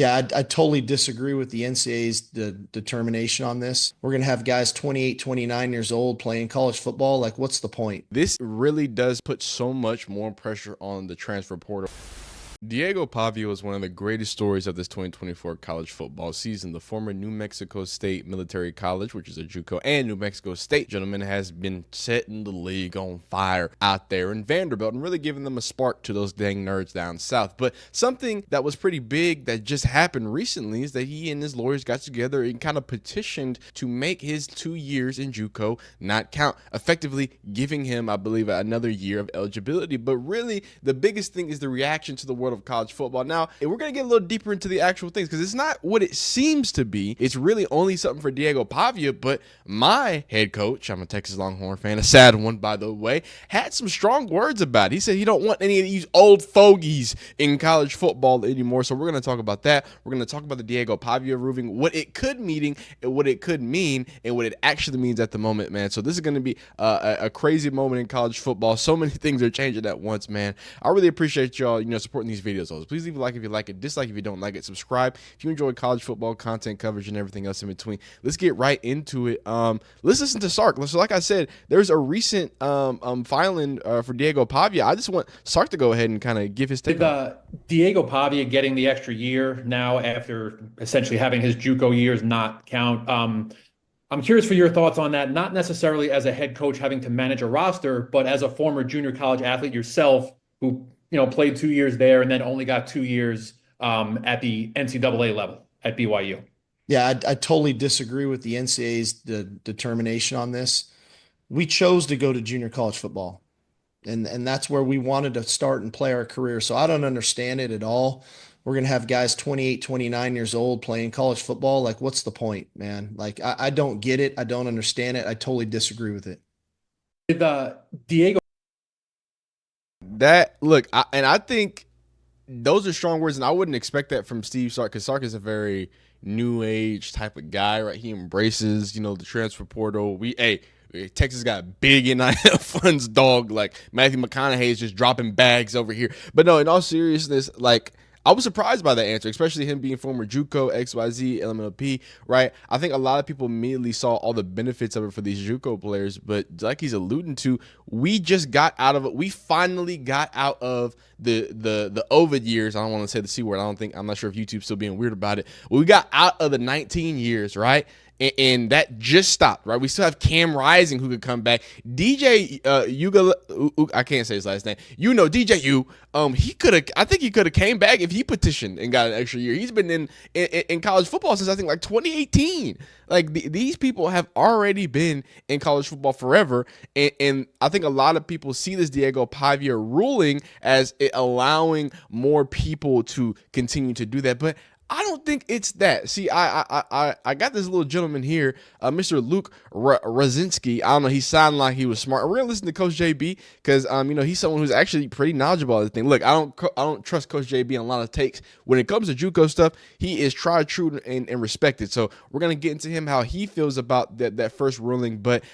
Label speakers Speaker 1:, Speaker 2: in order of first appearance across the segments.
Speaker 1: Yeah, I totally disagree with the NCAA's determination on this. We're going to have guys 28, 29 years old playing college football. Like, what's the point?
Speaker 2: This really does put so much more pressure on the transfer portal. Diego Pavia was one of the greatest stories of this 2024 college football season. The former New Mexico State Military College, which is a JUCO, and New Mexico State gentleman has been setting the league on fire out there in Vanderbilt and really giving them a spark to those dang nerds down south. But something that was pretty big that just happened recently is that he and his lawyers got together and kind of petitioned to make his 2 years in JUCO not count, effectively giving him, I believe, another year of eligibility. But really, the biggest thing is the reaction to the world of college football. Now, we're going to get a little deeper into the actual things because it's not what it seems to be. It's really only something for Diego Pavia, but my head coach, I'm a Texas Longhorn fan, a sad one, by the way, had some strong words about it. He said he don't want any of these old fogies in college football anymore. So we're going to talk about that. We're going to talk about the Diego Pavia ruling, what it could mean, and what it could mean, and what it actually means at the moment, man. So this is going to be a crazy moment in college football. So many things are changing at once, man. I really appreciate y'all, supporting these videos. Please leave a like if you like it, dislike if you don't like it, subscribe if you enjoy college football content coverage and everything else in between. Let's get right into it. Let's listen to Sark. So like I said, there's a recent filing for Diego Pavia. I just want Sark to go ahead and kind of give his take
Speaker 3: With
Speaker 2: on it.
Speaker 3: Diego Pavia getting the extra year now after essentially having his JUCO years not count, I'm curious for your thoughts on that, not necessarily as a head coach having to manage a roster, but as a former junior college athlete yourself who, played 2 years there and then only got 2 years at the NCAA level at BYU.
Speaker 1: Yeah, I totally disagree with the NCAA's determination on this. We chose to go to junior college football, and that's where we wanted to start and play our career. So I don't understand it at all. We're going to have guys 28, 29 years old playing college football. Like, what's the point, man? Like, I don't get it. I don't understand it. I totally disagree with it.
Speaker 3: With Diego.
Speaker 2: That look, I think those are strong words, and I wouldn't expect that from Steve Sark because Sark is a very new age type of guy, right? He embraces, the transfer portal. Texas got big NIL funds, dog. Like Matthew McConaughey is just dropping bags over here. But no, in all seriousness, like I was surprised by that answer, especially him being former JUCO, XYZ, LMNOP, right? I think a lot of people immediately saw all the benefits of it for these JUCO players, but like he's alluding to, we just got out of it. We finally got out of the Ovid years. I don't want to say the C word. I'm not sure if YouTube's still being weird about it. We got out of the 19 years, right? And that just stopped, right? We still have Cam Rising who could come back. DJ Yuga, I can't say his last name. DJ U. I think he could have came back if he petitioned and got an extra year. He's been in college football since I think like 2018. Like these people have already been in college football forever, and I think a lot of people see this Diego Pavia ruling as it allowing more people to continue to do that, but I don't think it's that. See, I got this little gentleman here, Mr. Luke Rosinski. I don't know. He sounded like he was smart. We're gonna listen to Coach JB because he's someone who's actually pretty knowledgeable on the thing. Look, I don't trust Coach JB on a lot of takes when it comes to JUCO stuff. He is tried, true, and respected. So we're gonna get into him how he feels about that first ruling, but.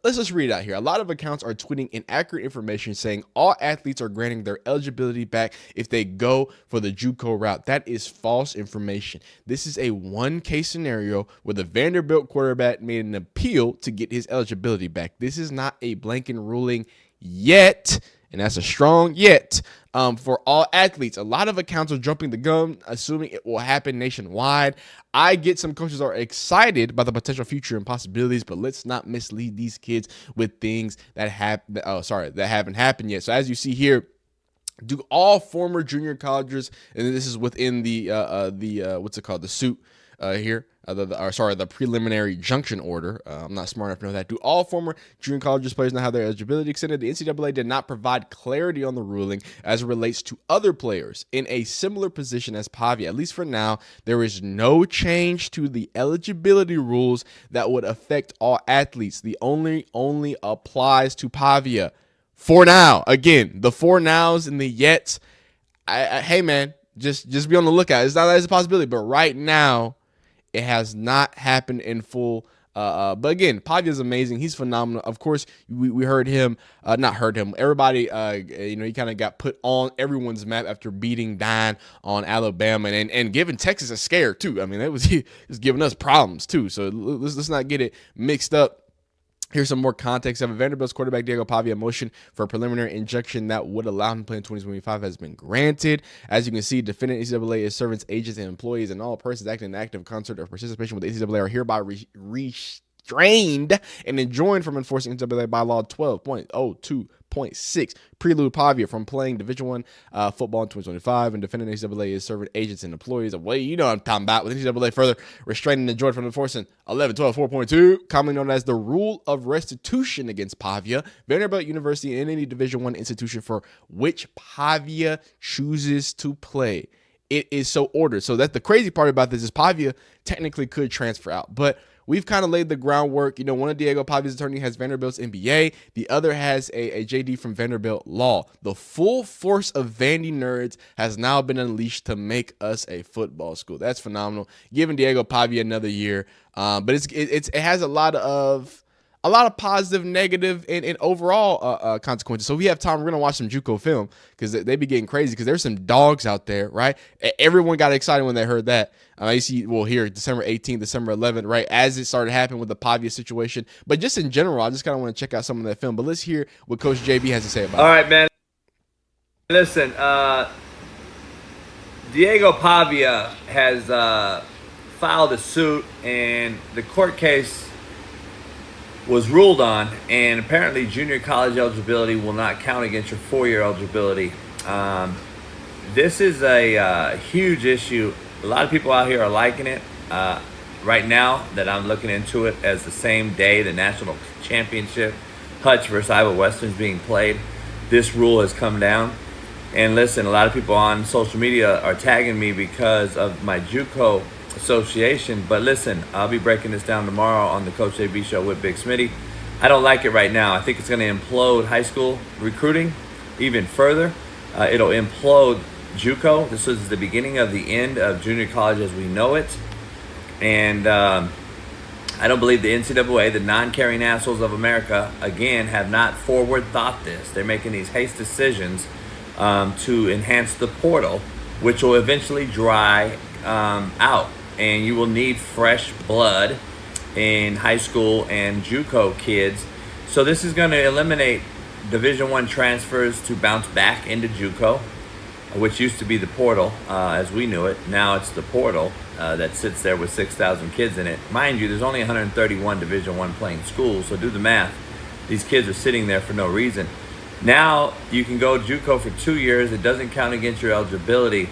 Speaker 2: Let's just read it out here. A lot of accounts are tweeting inaccurate information saying all athletes are granting their eligibility back if they go for the JUCO route. That is false information. This is a one-case scenario where the Vanderbilt quarterback made an appeal to get his eligibility back. This is not a blanket ruling yet, and that's a strong yet, for all athletes. A lot of accounts are jumping the gun, assuming it will happen nationwide. I get some coaches are excited by the potential future and possibilities, but let's not mislead these kids with things that haven't happened yet. So as you see here, do all former junior colleges, and this is within the what's it called, the suit here, the preliminary junction order. I'm not smart enough to know that. Do all former junior colleges players now have their eligibility extended? The NCAA did not provide clarity on the ruling as it relates to other players in a similar position as Pavia. At least for now, there is no change to the eligibility rules that would affect all athletes. The only applies to Pavia for now. Again, the for nows and the yets. Hey man, just be on the lookout. It's not as a possibility, but right now, it has not happened in full But again, Pavia is amazing. He's phenomenal. Of course, we heard him, not heard him. Everybody, he kind of got put on everyone's map after beating down on Alabama and giving Texas a scare too. I mean, he was giving us problems too. So let's not get it mixed up. Here's some more context of it. Vanderbilt's quarterback Diego Pavia motion for a preliminary injection that would allow him to play in 2025 has been granted. As you can see, defendant NCAA is servants, agents, and employees, and all persons acting in active concert or participation with the NCAA are hereby restrained and enjoined from enforcing NCAA bylaw 12.02.6. Prelude Pavia from playing Division I football in 2025, and defendant NCAA is serving agents and employees. Well, you know what I'm talking about. With NCAA further restraining and enjoined from enforcing 11.12.4.2, commonly known as the rule of restitution against Pavia, Vanderbilt University, and any Division I institution for which Pavia chooses to play. It is so ordered. So that's the crazy part about this is Pavia technically could transfer out, but we've kind of laid the groundwork. You know, one of Diego Pavia's attorney has Vanderbilt's MBA. The other has a JD from Vanderbilt Law. The full force of Vandy nerds has now been unleashed to make us a football school. That's phenomenal. Giving Diego Pavia another year. But it has a lot of positive, negative, and overall consequences. So if we have time, we're going to watch some JUCO film because they be getting crazy because there's some dogs out there, right? Everyone got excited when they heard that. You see, well, here, December 18th, December 11th, right, as it started happening with the Pavia situation. But just in general, I just kind of want to check out some of that film. But let's hear what Coach JB has to say about it.
Speaker 4: All right, man. Listen, Diego Pavia has filed a suit, and the court case was ruled on, and apparently junior college eligibility will not count against your four-year eligibility. This is a huge issue. A lot of people out here are liking it. Right now that I'm looking into it, as the same day the national championship, Hutch versus Iowa Western, is being played, this rule has come down. And listen, a lot of people on social media are tagging me because of my JUCO association. But listen, I'll be breaking this down tomorrow on the Coach JB Show with Big Smitty. I don't like it right now. I think it's going to implode high school recruiting even further. It'll implode JUCO. This is the beginning of the end of junior college as we know it. And I don't believe the NCAA, the non-caring assholes of America, again, have not forward thought this. They're making these haste decisions to enhance the portal, which will eventually dry out. And you will need fresh blood in high school and JUCO kids. So this is going to eliminate Division I transfers to bounce back into JUCO, which used to be the portal as we knew it. Now it's the portal that sits there with 6,000 kids in it. Mind you, there's only 131 Division I playing schools, so do the math. These kids are sitting there for no reason. Now you can go JUCO for 2 years. It doesn't count against your eligibility.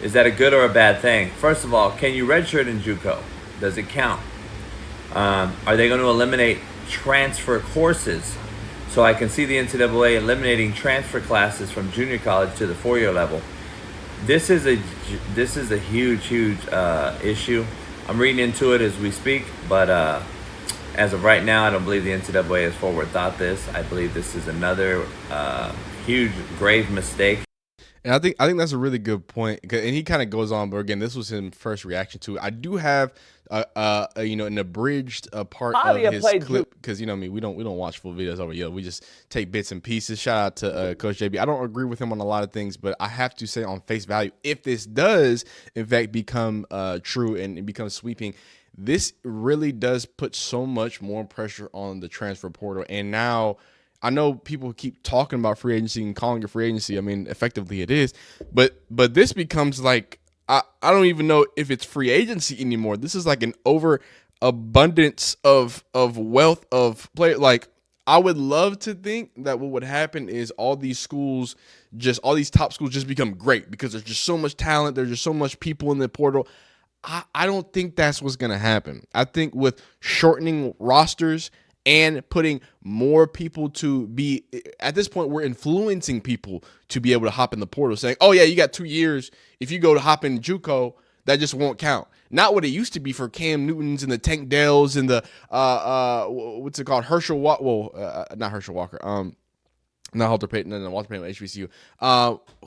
Speaker 4: Is that a good or a bad thing? First of all, can you redshirt in JUCO? Does it count? Are they going to eliminate transfer courses? So I can see the NCAA eliminating transfer classes from junior college to the four-year level. This is a huge issue. I'm reading into it as we speak, but as of right now, I don't believe the NCAA has forward thought this. I believe this is another huge, grave mistake.
Speaker 2: And I think that's a really good point. And he kind of goes on, but again, this was his first reaction to it. I do have an abridged part
Speaker 4: Pavia
Speaker 2: of his clip because you know me, we don't watch full videos over here. We just take bits and pieces. Shout out to Coach JB. I don't agree with him on a lot of things, but I have to say on face value, if this does in fact become true and it becomes sweeping, this really does put so much more pressure on the transfer portal. And now I know people keep talking about free agency and calling it free agency. I mean, effectively it is, but this becomes like, I don't even know if it's free agency anymore. This is like an overabundance of wealth of players. Like, I would love to think that what would happen is all these top schools just become great because there's just so much talent. There's just so much people in the portal. I don't think that's what's going to happen. I think with shortening rosters and putting more people to be, at this point, we're influencing people to be able to hop in the portal saying, oh yeah, you got 2 years. If you go to hop in JUCO, that just won't count. Not what it used to be for Cam Newtons and the Tank Dells and the, what's it called? Herschel Walker. Well, not Herschel Walker. Not Walter Payton, no, Walter Payton with HBCU.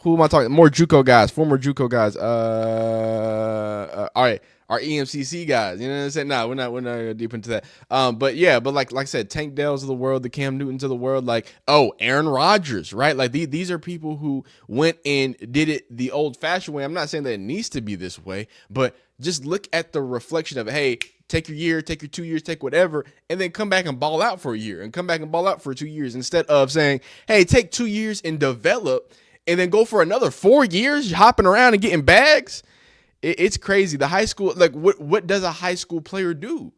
Speaker 2: Who am I talking? More JUCO guys, former JUCO guys. All right. our EMCC guys. You know what I'm saying? No, we're not deep into that. But yeah, but like I said, Tank Dells of the world, the Cam Newtons of the world, like, oh, Aaron Rodgers, right? Like these are people who went and did it the old fashioned way. I'm not saying that it needs to be this way, but just look at the reflection of, hey, take your year, take your 2 years, take whatever, and then come back and ball out for a year and come back and ball out for 2 years, instead of saying, hey, take 2 years and develop and then go for another 4 years hopping around and getting bags. It's crazy. The high school, like, what does a high school player do?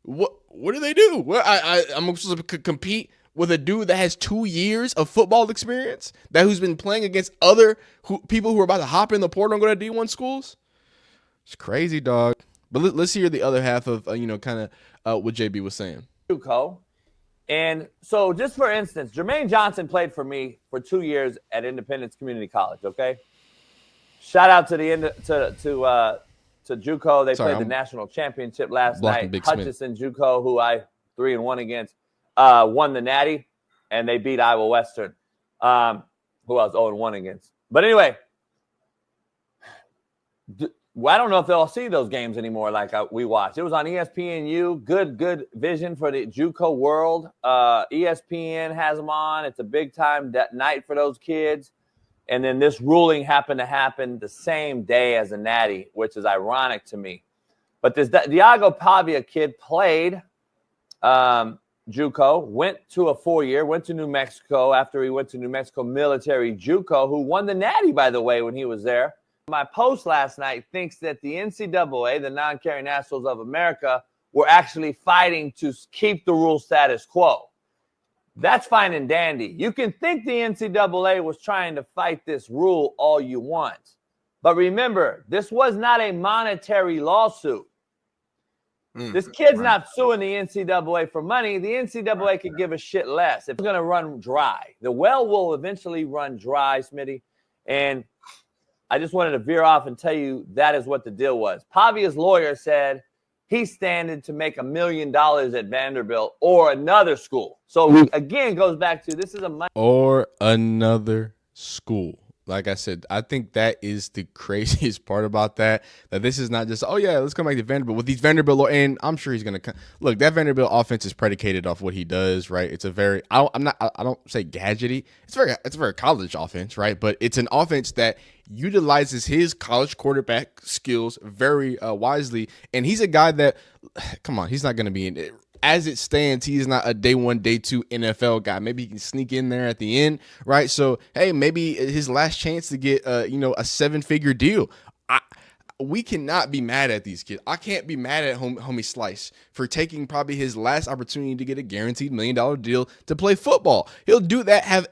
Speaker 2: What do they do? Well, I'm supposed to compete with a dude that has 2 years of football experience, who's been playing against other people who are about to hop in the portal and go to D1 schools? It's crazy, dog. But let's hear the other half of kind of what JB was saying.
Speaker 4: JUCO. And so, just for instance, Jermaine Johnson played for me for 2 years at Independence Community College. Okay, shout out to JUCO. They played the national championship last night. Hutchinson JUCO, who I 3-1 against, won the Natty, and they beat Iowa Western, who I was 0-1 against. But anyway, I don't know if they'll see those games anymore like we watched. It was on ESPNU. Good vision for the JUCO world. ESPN has them on. It's a big-time night for those kids. And then this ruling happened to happen the same day as a Natty, which is ironic to me. But this Diago Pavia kid played JUCO, went to a 4-year, went to New Mexico after he went to New Mexico Military JUCO, who won the Natty, by the way, when he was there. My post last night thinks that the NCAA, the Non-Carrying Nationals of America, were actually fighting to keep the rule status quo. That's fine and dandy. You can think the NCAA was trying to fight this rule all you want. But remember, this was not a monetary lawsuit. This kid's not suing the NCAA for money. The NCAA could give a shit less. If it's going to run dry. The well will eventually run dry, Smitty. And I just wanted to veer off and tell you that is what the deal was. Pavia's lawyer said he's standing to make $1 million at Vanderbilt or another school. So again, goes back to this is a money
Speaker 2: or another school. Like I said, I think that is the craziest part about that this is not just, oh yeah, let's come back to Vanderbilt with these Vanderbilt, and I'm sure he's going to look, that Vanderbilt offense is predicated off what he does, right? It's a very, I don't say gadgety. It's a very college offense, right? But it's an offense that utilizes his college quarterback skills very wisely. And he's a guy that, come on, he's not going to be in it. As it stands, he is not a day 1, day 2 NFL guy. Maybe he can sneak in there at the end, right? So, hey, maybe his last chance to get, a 7-figure deal. We cannot be mad at these kids. I can't be mad at homie Slice for taking probably his last opportunity to get a guaranteed $1 million deal to play football. He'll do that, have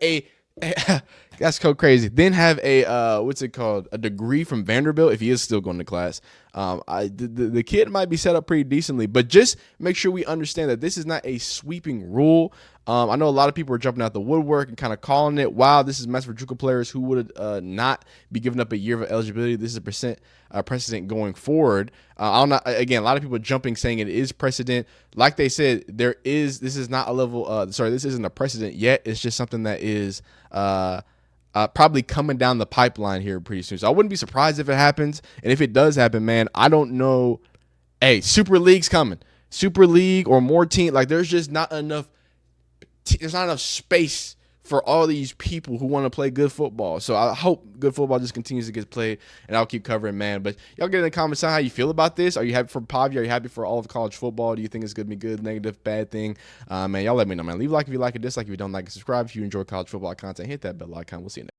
Speaker 2: that's so crazy. Then have a degree from Vanderbilt if he is still going to class. The kid might be set up pretty decently, but just make sure we understand that this is not a sweeping rule. I know a lot of people are jumping out the woodwork and kind of calling it, wow, this is mess for JUCO players who would not be giving up a year of eligibility. This is a precedent going forward. Again, a lot of people jumping saying it is precedent. Like they said, this is not a level, this isn't a precedent yet. It's just something that is probably coming down the pipeline here pretty soon. So I wouldn't be surprised if it happens. And if it does happen, man, I don't know. Hey, Super League's coming. Super League or more team. Like, there's just not enough. There's not enough space for all these people who want to play good football. So I hope good football just continues to get played, and I'll keep covering, man. But y'all get in the comments on how you feel about this. Are you happy for Pavia? Are you happy for all of college football? Do you think it's going to be good, negative, bad thing? Man, y'all let me know, man. Leave a like if you like it, dislike if you don't like it, subscribe if you enjoy college football content. Hit that bell icon. We'll see you next.